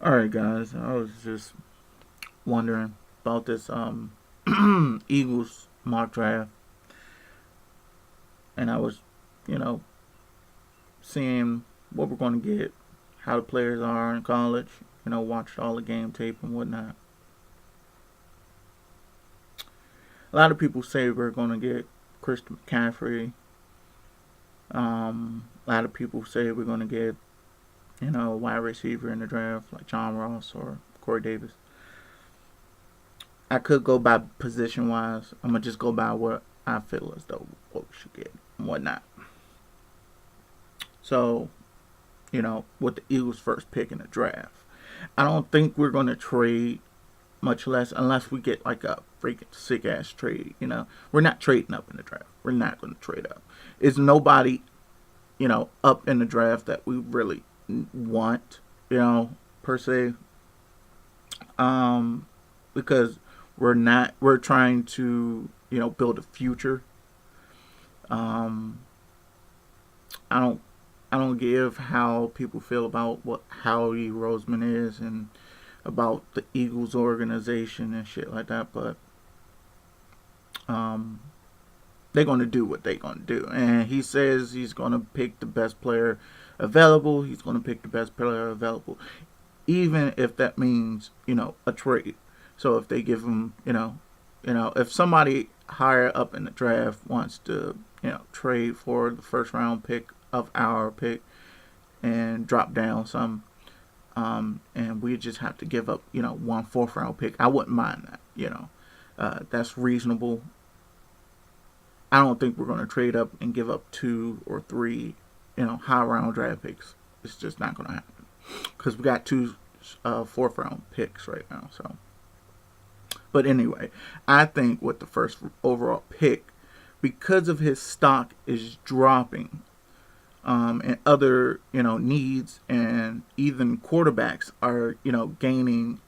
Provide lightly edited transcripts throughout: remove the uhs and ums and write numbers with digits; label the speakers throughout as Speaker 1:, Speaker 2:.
Speaker 1: All right, guys. I was just wondering about this Eagles mock draft, and I was, you know, seeing what we're going to get, how the players are in college. Watched all the game tape and whatnot. A lot of people say we're going to get Christian McCaffrey. A lot of people say we're going to get, a wide receiver in the draft like John Ross or Corey Davis. I could go by position wise. I'm gonna just go by what I feel as though what we should get and whatnot. So, with the Eagles' first pick in the draft, I don't think we're gonna trade, much less unless we get like a freaking sick ass trade. We're not trading up in the draft. We're not gonna trade up. Is nobody, up in the draft that we really want, per se. Um, because we're trying to build a future. um I don't I don't give how people feel about what Howie Roseman is and about the Eagles organization and shit like that, but um they're going to do what they're going to do, and he says he's going to pick the best player available. He's going to pick the best player available, even if that means a trade. So if they give him, if somebody higher up in the draft wants to, trade for the first round pick of our pick and drop down some, and we just have to give up, one fourth round pick, I wouldn't mind that. That's reasonable. I don't think we're going to trade up and give up two or three, high round draft picks. It's just not going to happen because we got two fourth round picks right now. So, but anyway, I think with the first overall pick, because of his stock is dropping, and other needs, and even quarterbacks are gaining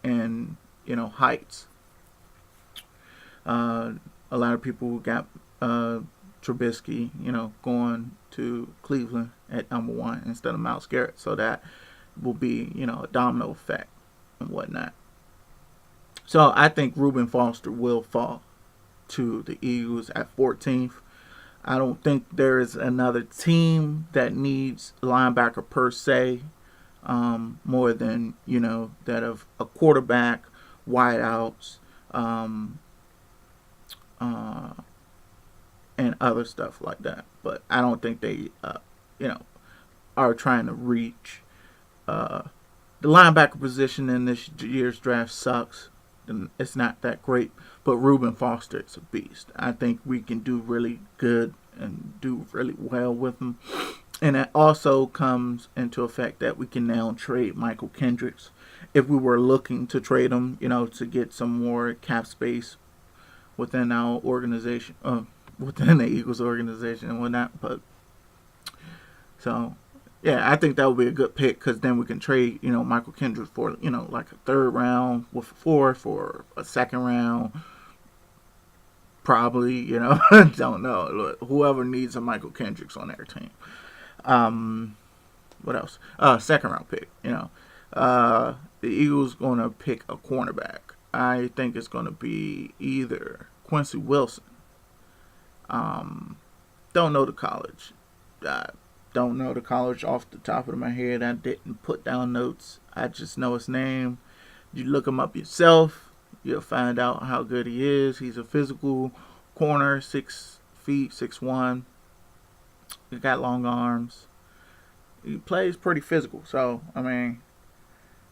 Speaker 1: in heights. Uh, a lot of people got Trubisky, going to Cleveland at number one instead of Myles Garrett, so that will be a domino effect and whatnot. So I think Reuben Foster will fall to the Eagles at 14th. I don't think there is another team that needs linebacker per se, more than that of a quarterback, wideouts, um, uh, and other stuff like that. But I don't think they, you know, are trying to reach. Uh, the linebacker position in this year's draft sucks. It's not that great, but Reuben Foster is a beast. I think we can do really good and do really well with him. And that also comes into effect that we can now trade Michael Kendricks if we were looking to trade him, to get some more cap space within our organization, within the Eagles organization and whatnot. But so, yeah, I think that would be a good pick because then we can trade, Michael Kendrick for, like a third round with a fourth or a second round. Probably, don't know. Look, whoever needs a Michael Kendricks on their team. Um, what else? Second round pick. The Eagles gonna pick a cornerback. I think it's gonna be either Quincy Wilson. Um, don't know the college. I don't know the college off the top of my head. I didn't put down notes. I just know his name. You look him up yourself. You'll find out how good he is. He's a physical corner, 6 feet, 6'1". He got long arms. He plays pretty physical. So I mean,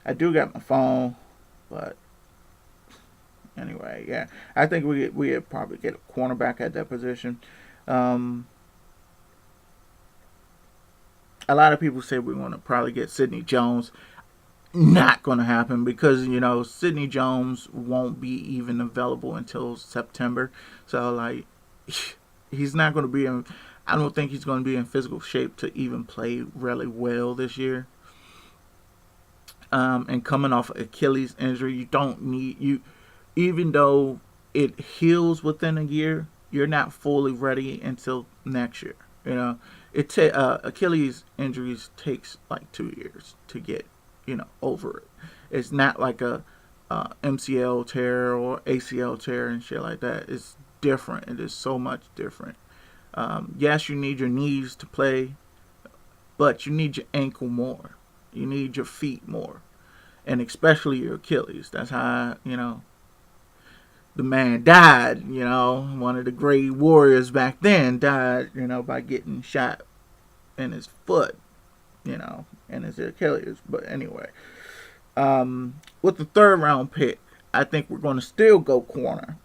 Speaker 1: I do got my phone, but anyway, yeah, I think we probably get a cornerback at that position. Um, a lot of people say we're going to probably get Sidney Jones. Not going to happen because Sidney Jones won't be even available until September. So like, he's not going to be in. I don't think he's going to be in physical shape to even play really well this year. And coming off Achilles injury, you don't need you. Even though it heals within a year, you're not fully ready until next year. Achilles injuries takes like 2 years to get. over it. It's not like a MCL tear or ACL tear and shit like that. It's different. It is so much different. Yes, you need your knees to play, but you need your ankle more. You need your feet more, and especially your Achilles. That's how the man died. One of the great warriors back then died. By getting shot in his foot. And his Achilles. But anyway, with the third round pick, I think we're going to still go corner.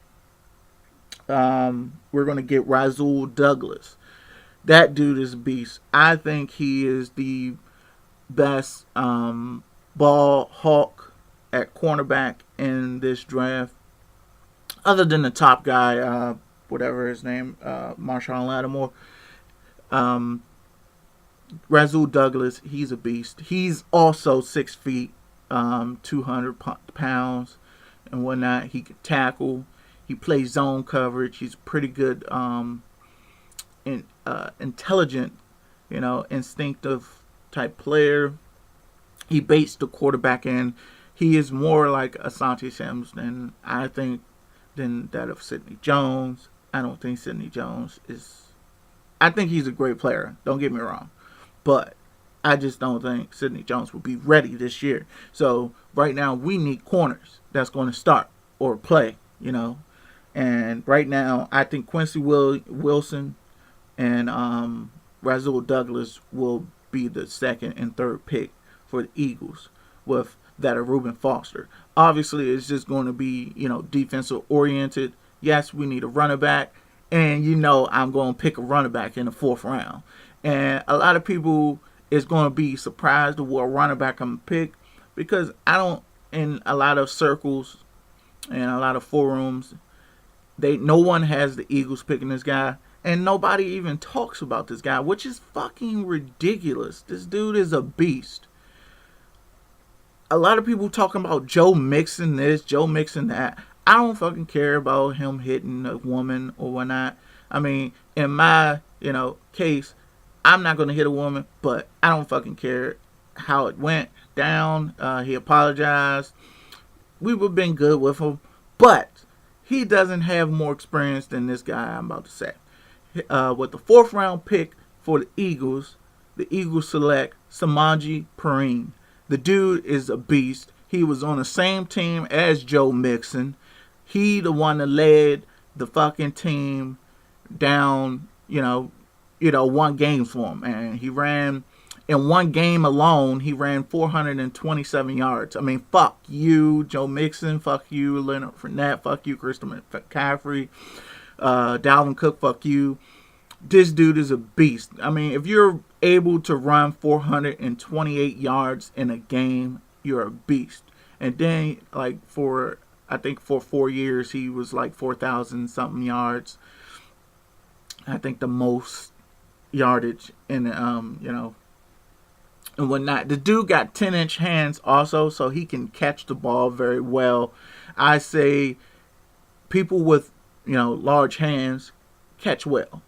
Speaker 1: We're going to get Rasul Douglas. That dude is a beast. I think he is the best ball hawk at cornerback in this draft. Other than the top guy, whatever his name, Marshawn Lattimore. Rasul Douglas, he's a beast. He's also 6 feet, 200 pounds and whatnot. He can tackle. He plays zone coverage. He's pretty good, intelligent, instinctive type player. He baits the quarterback in. He is more like Asante Sims than that of Sidney Jones. I don't think Sidney Jones is. I think he's a great player. Don't get me wrong, but I just don't think Sidney Jones will be ready this year. So right now we need corners that's going to start or play, And right now I think Quincy Wilson and Rasul Douglas will be the second and third pick for the Eagles, with that of Reuben Foster. Obviously, it's just going to be, defensive oriented. Yes, we need a running back, and I'm going to pick a running back in the 4th round. And a lot of people is going to be surprised at what running back I'm pick, because I don't, in a lot of circles and a lot of forums, no one has the Eagles picking this guy, and nobody even talks about this guy, which is fucking ridiculous. This dude is a beast. A lot of people talking about Joe Mixon this, Joe Mixon that. I don't fucking care about him hitting a woman or whatnot. I mean, in my, case, I'm not going to hit a woman, but I don't fucking care how it went down. He apologized. We would have been good with him, but he doesn't have more experience than this guy I'm about to say. With the 4th round pick for the Eagles select Samaje Perine. The dude is a beast. He was on the same team as Joe Mixon. He the one that led the fucking team down, won games for him. And he ran, in one game alone, he ran 427 yards. I mean, fuck you, Joe Mixon. Fuck you, Leonard Fournette. Fuck you, Christian McCaffrey. Dalvin Cook, fuck you. This dude is a beast. I mean, if you're able to run 428 yards in a game, you're a beast. And then, for 4 years, he was 4,000 something yards. I think the most yardage in, and whatnot. The dude got 10-inch hands also, so he can catch the ball very well. I say people with, large hands catch well.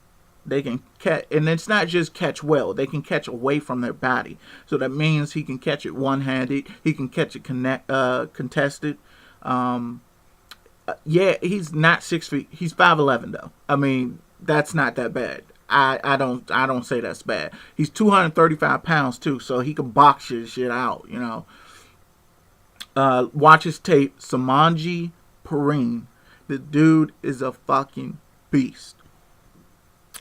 Speaker 1: They can catch, and it's not just catch well. They can catch away from their body. So that means he can catch it one-handed. He can catch it contested. Yeah, he's not 6 feet. He's 5'11", though. I mean, that's not that bad. I don't say that's bad. He's 235 pounds too, so he can box your shit out. Watch his tape. Samaje Perine. The dude is a fucking beast.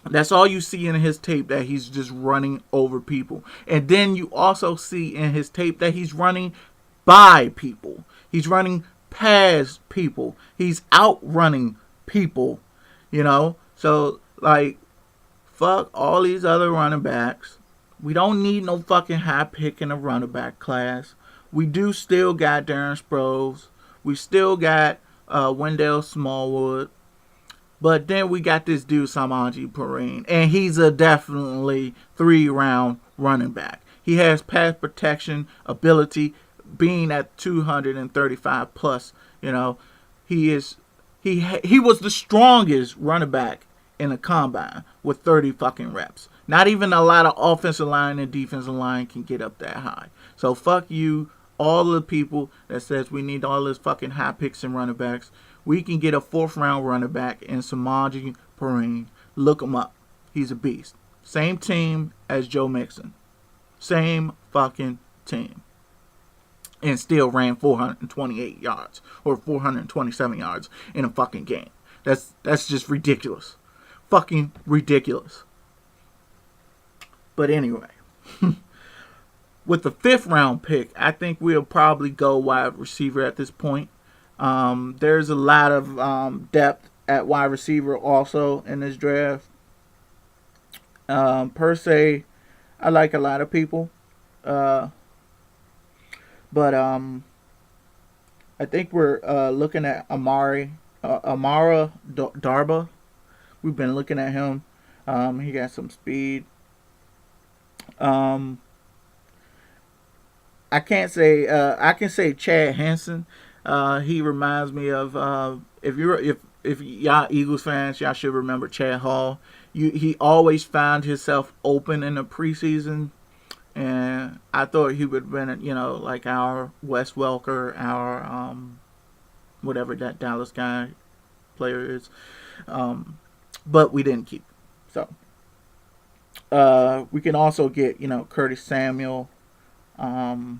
Speaker 1: That's all you see in his tape, that he's just running over people. And then you also see in his tape that he's running by people. He's running past people. He's outrunning people, So, fuck all these other running backs. We don't need no fucking high pick in a running back class. We do still got Darren Sproles. We still got Wendell Smallwood. But then we got this dude, Samaje Perine, and he's a definitely 3-round running back. He has pass protection ability, being at 235 plus. He was the strongest running back in the combine with 30 fucking reps. Not even a lot of offensive line and defensive line can get up that high. So fuck you, all the people that says we need all this fucking high picks and running backs. We can get a 4th round running back in Samaje Perine. Look him up. He's a beast. Same team as Joe Mixon. Same fucking team. And still ran 428 yards or 427 yards in a fucking game. That's just ridiculous. Fucking ridiculous. But anyway, with the 5th round pick, I think we'll probably go wide receiver at this point. There's a lot of depth at wide receiver also in this draft. Per se, I like a lot of people. But I think we're looking at Amara Darboh. We've been looking at him. He got some speed. I can't say I can say Chad Hansen. He reminds me of if y'all Eagles fans, y'all should remember Chad Hall. He always found himself open in the preseason. And I thought he would have been, like our Wes Welker, our whatever that Dallas guy player is. But we didn't keep him. So we can also get, Curtis Samuel. So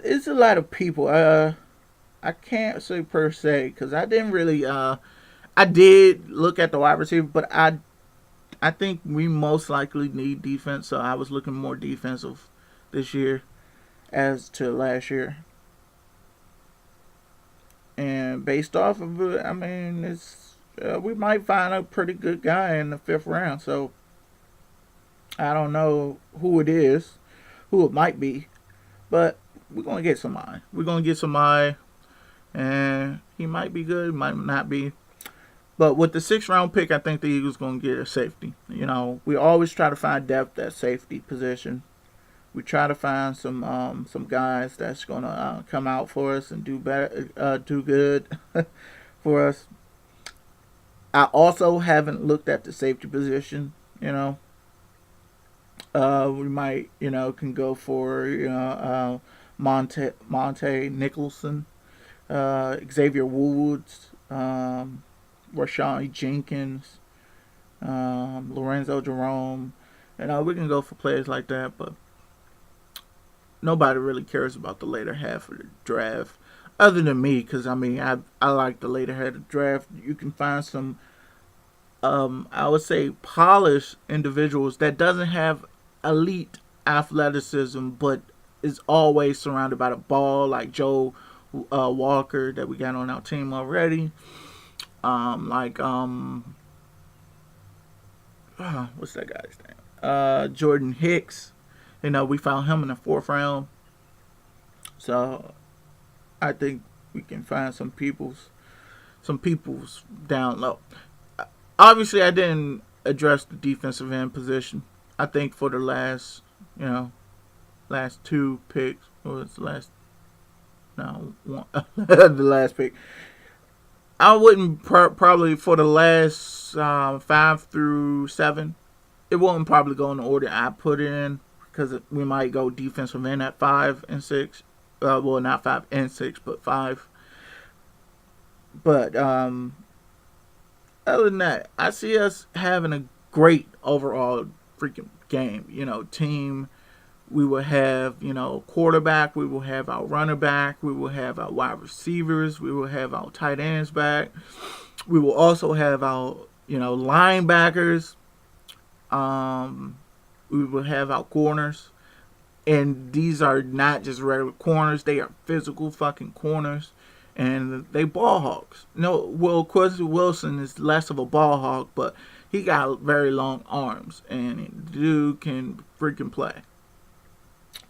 Speaker 1: it's a lot of people. I can't say per se because I didn't really. I did look at the wide receiver, but I think we most likely need defense. So I was looking more defensive this year as to last year. And based off of it, I mean, it's we might find a pretty good guy in the 5th round. So I don't know who it is, who it might be, but we're gonna get somebody. We're gonna get somebody, and he might be good, might not be. But with the 6th round pick, I think the Eagles going to get a safety. We always try to find depth at safety position. We try to find some guys that's going to come out for us and do better, do good for us. I also haven't looked at the safety position. We might, can go for Monte Nicholson, Xavier Woods. Rashad Jenkins, Lorenzo Jerome, we can go for players like that, but nobody really cares about the later half of the draft, other than me, because I like the later half of the draft. You can find some, I would say, polished individuals that doesn't have elite athleticism, but is always surrounded by the ball, like Joe Walker that we got on our team already. What's that guy's name? Jordan Hicks. We found him in the 4th round. So I think we can find some people's down low. Obviously, I didn't address the defensive end position. I think for the last 2 picks, or it's the last, no, one, the last pick. I wouldn't probably for the last 5 through 7. It won't probably go in the order I put it in because we might go defensive end at 5 and 6. Well, not 5 and 6, but 5. But other than that, I see us having a great overall freaking game. Team. We will have, quarterback. We will have our runner back. We will have our wide receivers. We will have our tight ends back. We will also have our, linebackers. We will have our corners. And these are not just regular corners. They are physical fucking corners. And they ball hogs. Quincy Wilson is less of a ball hog, but he got very long arms. And the dude can freaking play.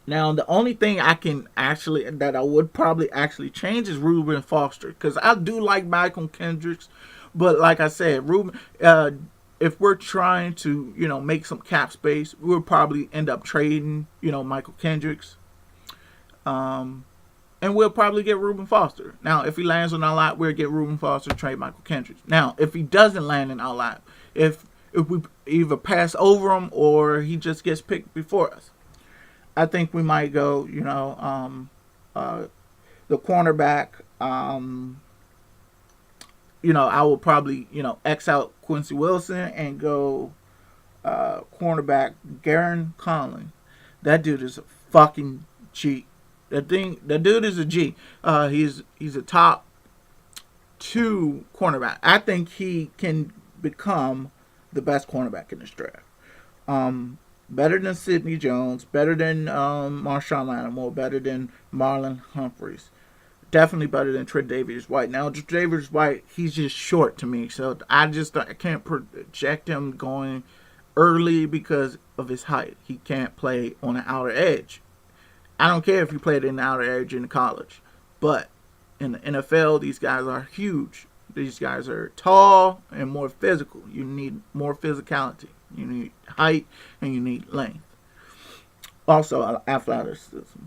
Speaker 1: Now, the only thing that I would probably actually change is Reuben Foster. Because I do like Michael Kendricks. But like I said, Reuben, if we're trying to, make some cap space, we'll probably end up trading, Michael Kendricks. And we'll probably get Reuben Foster. Now, if he lands on our lap, we'll get Reuben Foster, trade Michael Kendricks. Now, if he doesn't land in our lap, if if we either pass over him or he just gets picked before us. I think we might go, the cornerback. I will probably, X out Quincy Wilson and go cornerback Garen Conley. That dude is a fucking G. That dude is a G. He's a top 2 cornerback. I think he can become the best cornerback in this draft. Better than Sidney Jones, better than Marshawn Lattimore, better than Marlon Humphreys. Definitely better than Tre'Davious White. Now, Tre'Davious White, he's just short to me, so I can't project him going early because of his height. He can't play on the outer edge. I don't care if he played in the outer edge in college, but in the NFL, these guys are huge. These guys are tall and more physical. You need more physicality. You need height and you need length. Also, athleticism.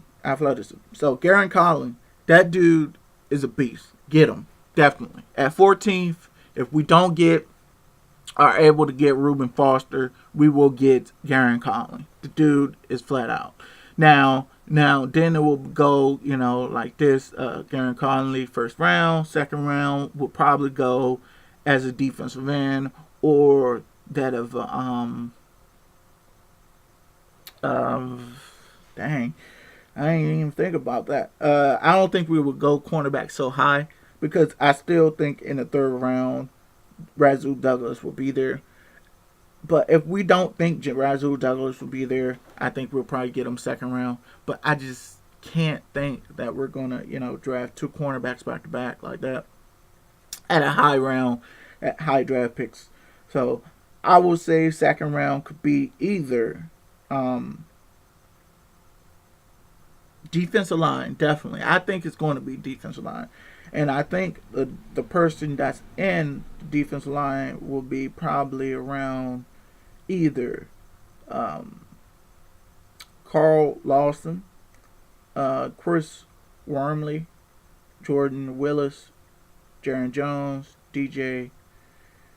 Speaker 1: So, Garen Conley, that dude is a beast. Get him. Definitely. At 14th, if we don't are able to get Reuben Foster, we will get Garen Conley. The dude is flat out. Now, then it will go, like this. Garen Conley, first round. Second round will probably go as a defensive end or that of, dang. I didn't even think about that. I don't think we would go cornerback so high because I still think in the third round, Rasul Douglas will be there. But if we don't think Rasul Douglas will be there, I think we'll probably get him second round. But I just can't think that we're going to, draft 2 cornerbacks back to back like that at a high round, at high draft picks. So I will say second round could be either defensive line, definitely. I think it's going to be defensive line. And I think the person that's in the defensive line will be probably around either Carl Lawson, Chris Wormley, Jordan Willis, Jaron Jones, DJ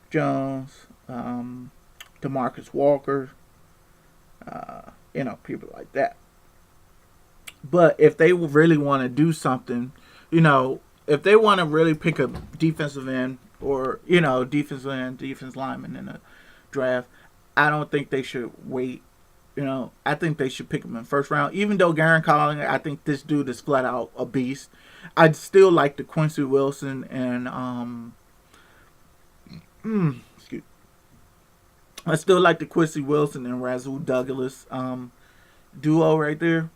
Speaker 1: Jones, DeMarcus Walker, people like that. But if they really want to do something, if they want to really pick a defensive end or, defensive end, defense lineman in a draft, I don't think they should wait. I think they should pick him in first round. Even though Garen Conley, I think this dude is flat out a beast. I'd still like the Quincy Wilson and I still like the Quincy Wilson and Rasul Douglas duo right there.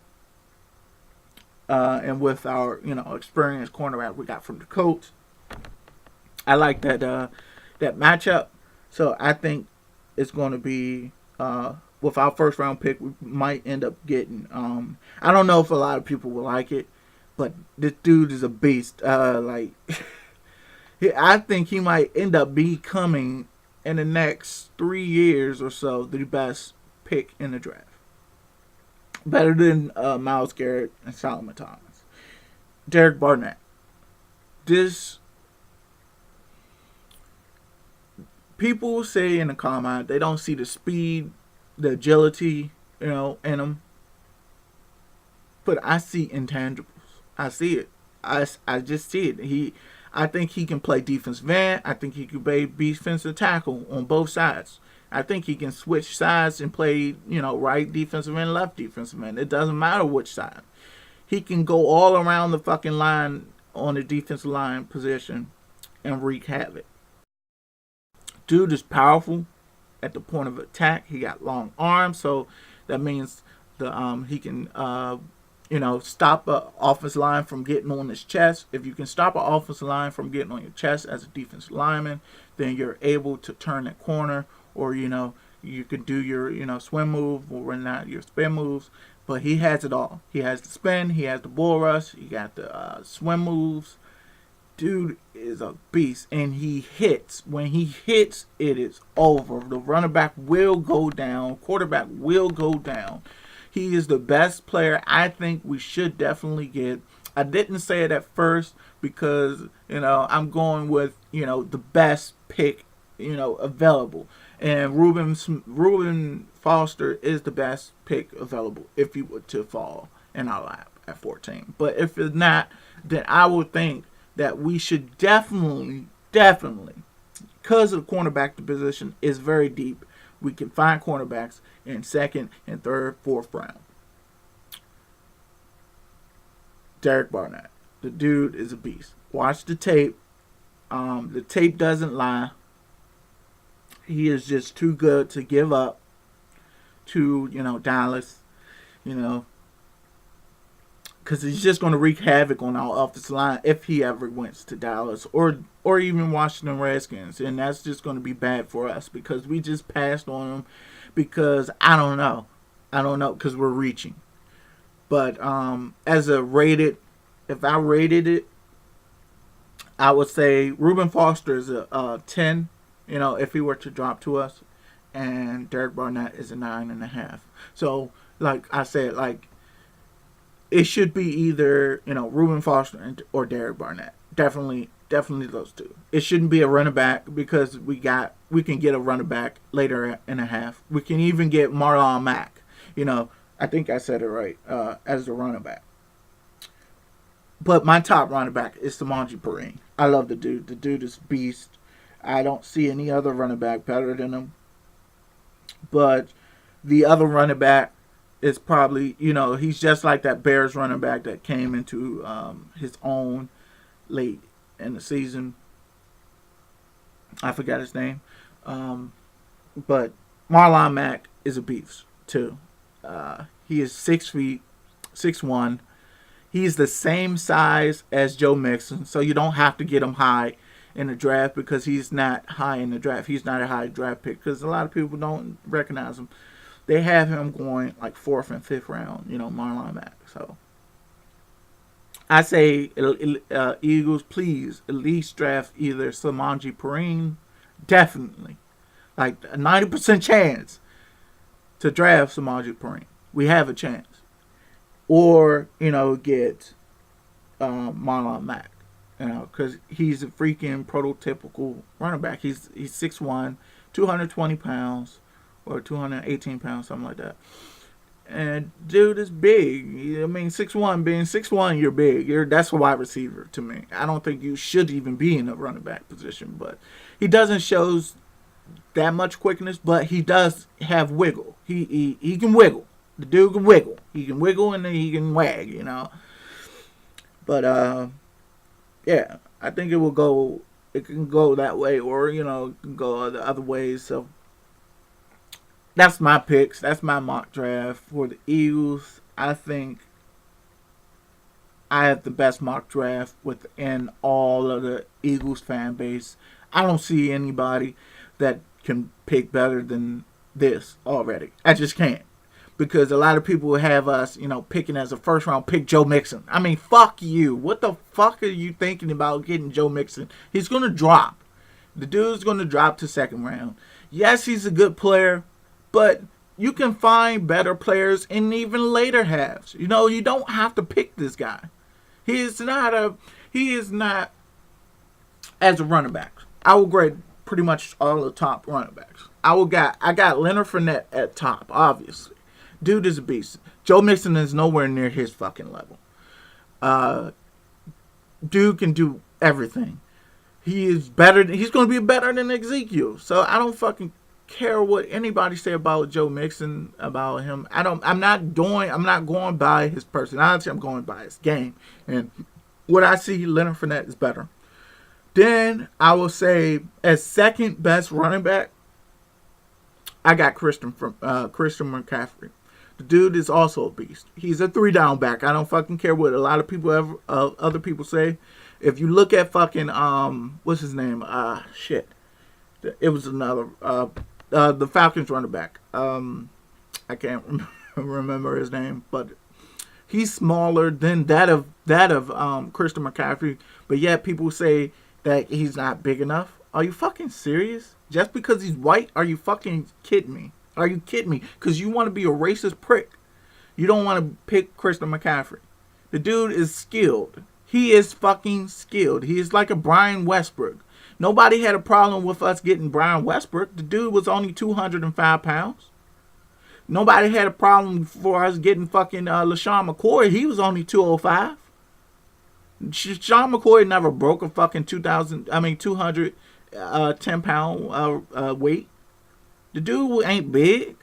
Speaker 1: And with our, experienced cornerback we got from the Colts, I like that that matchup. So I think it's going to be with our first round pick, we might end up getting. I don't know if a lot of people will like it, but this dude is a beast. I think he might end up becoming in the next 3 years or so the best pick in the draft. Better than Myles Garrett and Solomon Thomas. Derek Barnett. People say in the comment they don't see the speed, the agility, in him. But I see intangibles. I see it. I just see it. I think he can play defensive end. I think he can play defensive tackle on both sides. I think he can switch sides and play, right defensive end, left defensive end. It doesn't matter which side. He can go all around the fucking line on the defensive line position and wreak havoc. Dude is powerful at the point of attack. He got long arms, so that means he can stop an offensive line from getting on his chest. If you can stop an offensive line from getting on your chest as a defensive lineman, then you're able to turn that corner. Or, you could do your, swim move or run out your spin moves. But he has it all. He has the spin. He has the bull rush. He got the swim moves. Dude is a beast. And he hits. When he hits, it is over. The running back will go down. Quarterback will go down. He is the best player I think we should definitely get. I didn't say it at first because, I'm going with, the best pick, available. And Reuben Foster is the best pick available if he were to fall in our lap at 14. But if it's not, then I would think that we should definitely, because the cornerback position is very deep, we can find cornerbacks in second and third, fourth round. Derek Barnett. The dude is a beast. Watch the tape. The tape doesn't lie. He is just too good to give up to, Dallas, because he's just going to wreak havoc on our offensive line if he ever went to Dallas or even Washington Redskins. And that's just going to be bad for us because we just passed on him because I don't know because we're reaching. But as a rated, if I rated it, I would say Reuben Foster is a 10, if he were to drop to us. And Derek Barnett is a 9.5. So, like I said, it should be either, Reuben Foster or Derek Barnett. Definitely those two. It shouldn't be a running back because we can get a running back later in a half. We can even get Marlon Mack. I think I said it right, as the running back. But my top running back is Samaje Perine. I love the dude. The dude is beast. I don't see any other running back better than him. But the other running back is probably, he's just like that Bears running back that came into his own late in the season. I forgot his name. But Marlon Mack is a beast, too. He is 6 feet, 6'1". He's the same size as Joe Mixon, so you don't have to get him high in the draft because he's not high in the draft. He's not a high draft pick because a lot of people don't recognize him. They have him going like 4th and 5th round, Marlon Mack. So I say, Eagles, please at least draft either Samaje Perine, definitely, like a 90% chance to draft Samaje Perine. We have a chance. Or, get Marlon Mack. Because he's a freaking prototypical running back. He's 6'1", 220 pounds, or 218 pounds, something like that. And dude is big. I mean, 6'1", being 6'1", you're big. That's a wide receiver to me. I don't think you should even be in a running back position. But he doesn't show that much quickness, but he does have wiggle. He can wiggle. The dude can wiggle. He can wiggle and then he can wag, But, yeah, I think it can go that way or, it can go the other ways. So, that's my picks. That's my mock draft for the Eagles. I think I have the best mock draft within all of the Eagles fan base. I don't see anybody that can pick better than this already. I just can't. Because a lot of people have us, picking as a first round pick Joe Mixon. I mean, fuck you. What the fuck are you thinking about getting Joe Mixon? He's going to drop. The dude's going to drop to second round. Yes, he's a good player, but you can find better players in even later halves. You don't have to pick this guy. He is not as a running back. I will grade pretty much all the top running backs. I got Leonard Fournette at top, obviously. Dude is a beast. Joe Mixon is nowhere near his fucking level. Dude can do everything. He's going to be better than Ezekiel. So I don't fucking care what anybody say about Joe Mixon, about him. I'm not going by his personality. I'm going by his game. And what I see, Leonard Fournette is better. Then I will say, as second best running back, I got Christian McCaffrey. The dude is also a beast. He's a 3-down back. I don't fucking care what a lot of people other people say. If you look at fucking what's his name? Shit. It was another the Falcons running back. I can't remember his name, but he's smaller than that of Christian McCaffrey. But yet people say that he's not big enough. Are you fucking serious? Just because he's white? Are you fucking kidding me? Are you kidding me? Because you want to be a racist prick. You don't want to pick Christian McCaffrey. The dude is skilled. He is fucking skilled. He is like a Brian Westbrook. Nobody had a problem with us getting Brian Westbrook. The dude was only 205 pounds. Nobody had a problem for us getting fucking LaShawn McCoy. He was only 205. Sean McCoy never broke a fucking 210 pound weight. The dude ain't big.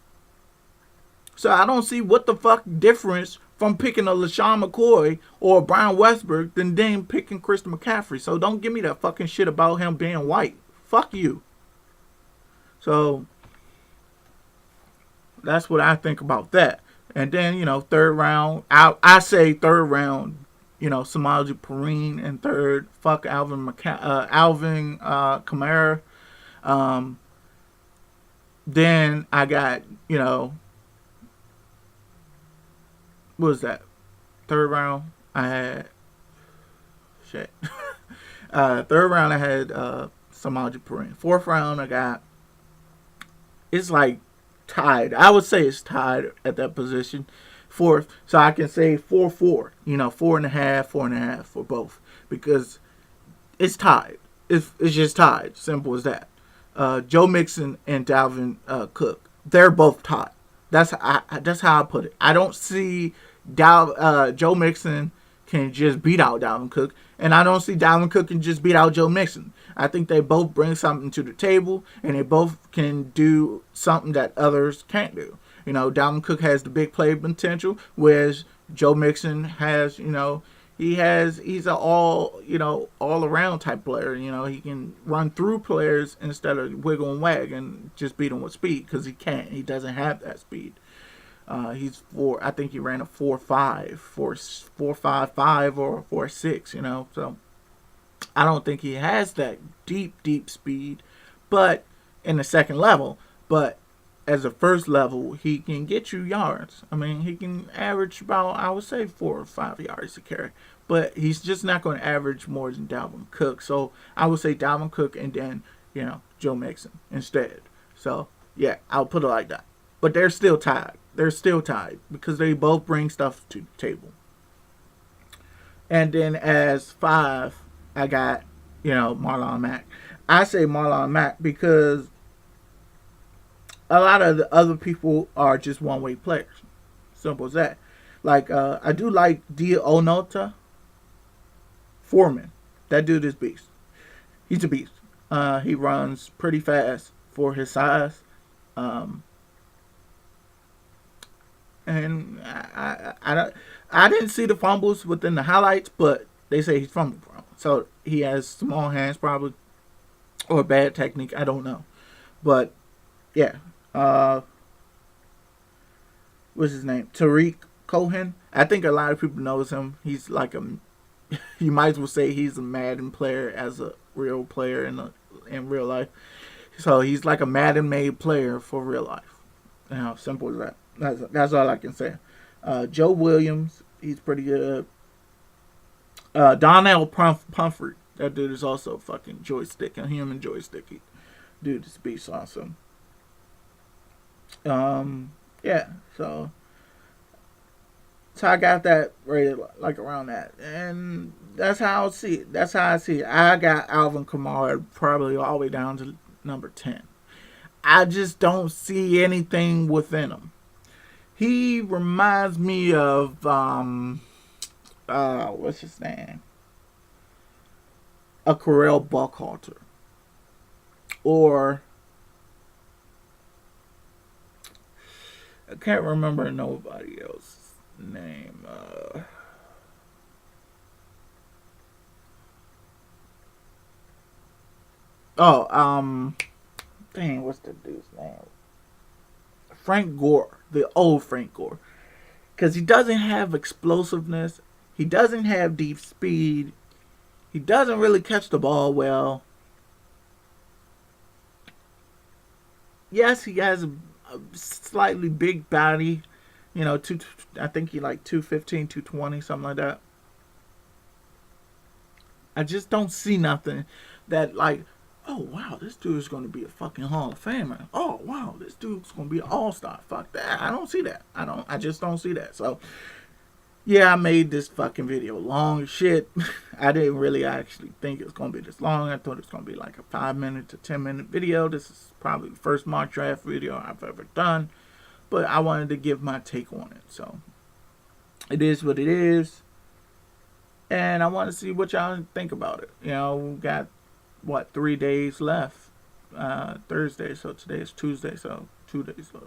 Speaker 1: So I don't see what the fuck difference from picking a LaShawn McCoy or a Brian Westbrook than then picking Christian McCaffrey. So don't give me that fucking shit about him being white. Fuck you. So that's what I think about that. And then, third round, I say third round, Samaje Perine in third. Fuck Alvin Kamara. Then I got, what was that? Third round, I had shit. Third round, I had Samaje Perine. Fourth round, I got. It's like tied. I would say it's tied at that position. Fourth, so I can say 4-4. 4.5, 4.5 for both because it's tied. It's just tied. Simple as that. Joe Mixon and Dalvin Cook, they're both tied. That's how I put it. I don't see Joe Mixon can just beat out Dalvin Cook, and I don't see Dalvin Cook can just beat out Joe Mixon. I think they both bring something to the table, and they both can do something that others can't do. Dalvin Cook has the big play potential, whereas Joe Mixon has, he's an all around type player. He can run through players instead of wiggle and wag and just beat them with speed because he can't. He doesn't have that speed. I think he ran a 4.5, 4.55 or 4.6. So I don't think he has that deep speed, but in the second level. But as a first level, he can get you yards. I mean, he can average about, I would say, 4 or 5 yards a carry. But he's just not going to average more than Dalvin Cook. So I would say Dalvin Cook and then, Joe Mixon instead. So, yeah, I'll put it like that. But they're still tied. They're still tied because they both bring stuff to the table. And then as 5, I got, Marlon Mack. I say Marlon Mack because a lot of the other people are just one-way players. Simple as that. Like, I do like D'Onota Foreman. That dude is beast. He's a beast. He runs pretty fast for his size. And I didn't see the fumbles within the highlights, but they say he's fumble prone. So he has small hands probably, or bad technique. I don't know. But, yeah. What's his name? Tariq Cohen. I think a lot of people knows him. He's like you might as well say he's a Madden player as a real player in real life. So he's like a Madden-made player for real life. Simple as that. That's all I can say. Joe Williams, he's pretty good. Donnell Pumphrey, that dude is also fucking joystick, a human joystick. Dude, this beast awesome. Yeah, so I got that rated like around that, and that's how I see it. I got Alvin Kamara probably all the way down to number 10. I just don't see anything within him. He reminds me of what's his name? A Correll Buckhalter, or I can't remember nobody else's name. Dang, what's the dude's name? Frank Gore, the old Frank Gore. Because he doesn't have explosiveness. He doesn't have deep speed. He doesn't really catch the ball well. Yes, he has a slightly big body. I think he like 215, 220, something like that. I just don't see nothing that like, oh wow, this dude's going to be a fucking Hall of Famer. Oh wow, this dude's going to be an all-star. Fuck that. I don't see that. I just don't see that. So Yeah, I made this fucking video long as shit. I didn't really actually think it was gonna be this long. I thought it was gonna be like a 5 minute to 10 minute video. This is probably the first mock draft video I've ever done, but I wanted to give my take on it. So it is what it is, and I want to see what y'all think about it. You know, we got what 3 days left. Thursday, so today is Tuesday, so 2 days left.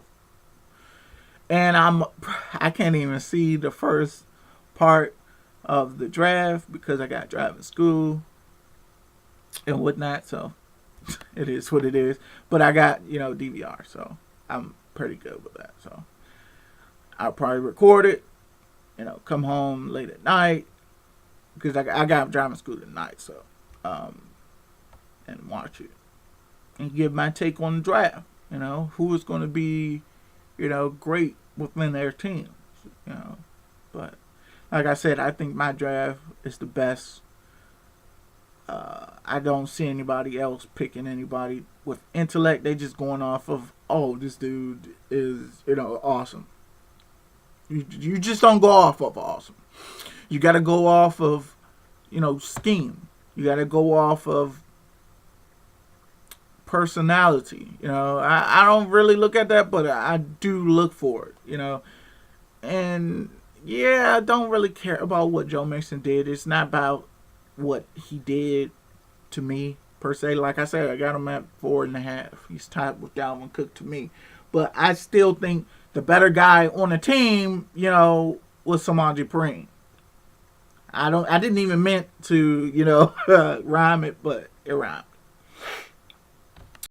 Speaker 1: And I can't even see the first part of the draft because I got driving school and whatnot. So it is what it is. But I got DVR, so I'm pretty good with that. So I'll probably record it. Come home late at night because I got driving school tonight. So and watch it and give my take on the draft. Who is going to be great within their teams. But like I said, I think my draft is the best. I don't see anybody else picking anybody with intellect. They just going off of, oh, this dude is awesome. You just don't go off of awesome. You got to go off of scheme. You got to go off of personality. I don't really look at that, but I do look for it. And yeah, I don't really care about what Joe Mixon did. It's not about what he did to me per se. Like I said, I got him at 4.5. He's tied with Dalvin Cook to me, but I still think the better guy on the team, was Samaje Perine. I didn't even meant to, rhyme it, but it rhymed.